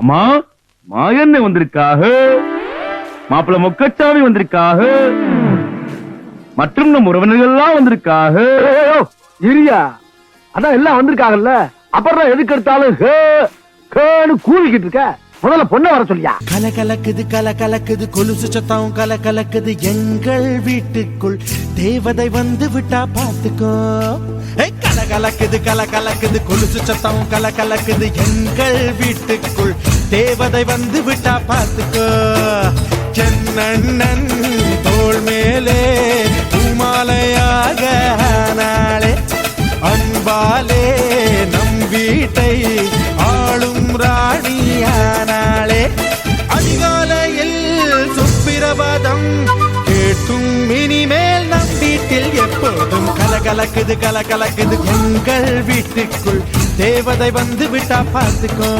அம்மா மாயண்ணே வந்திருக்காக, மாப்பிள்ள மொக்கச்சாமி வந்திருக்காக, மற்றும் நம் உறவினர்கள் எல்லாம் வந்திருக்காக. இரியா, அதான் எல்லாம் வந்திருக்காங்கல்ல, அப்புறம் எதுக்கு எடுத்தாலும் கூவிக்கிட்டு இருக்க. முதல்ல பொண்ணை வர சொல்லியா. கல கலக்குது கொலுசு சத்தம் கல கலக்குது எங்கள் வீட்டுக்குள் தேவதை வந்து விட்டா பாத்துக்கோ. கல கலக்குது கொலுசு சத்தம் கல கலக்குது எங்கள் வீட்டுக்குள் தேவதை வந்து விட்டா பாத்துக்கோ. சென்னண்ணன் தோள் மேலே பூமாலையாக நாளே அன்பாலே நம் வீட்டை ஆளும் ராணியானாளே. அதிகாலையில் சுப்பிரபாதம் கேட்கும் இனிமேல் நம் வீட்டில் எப்போதும் கல கலக்குது எங்கள் வீட்டுக்குள் தேவதை வந்து விட்டா பார்த்துக்கோ.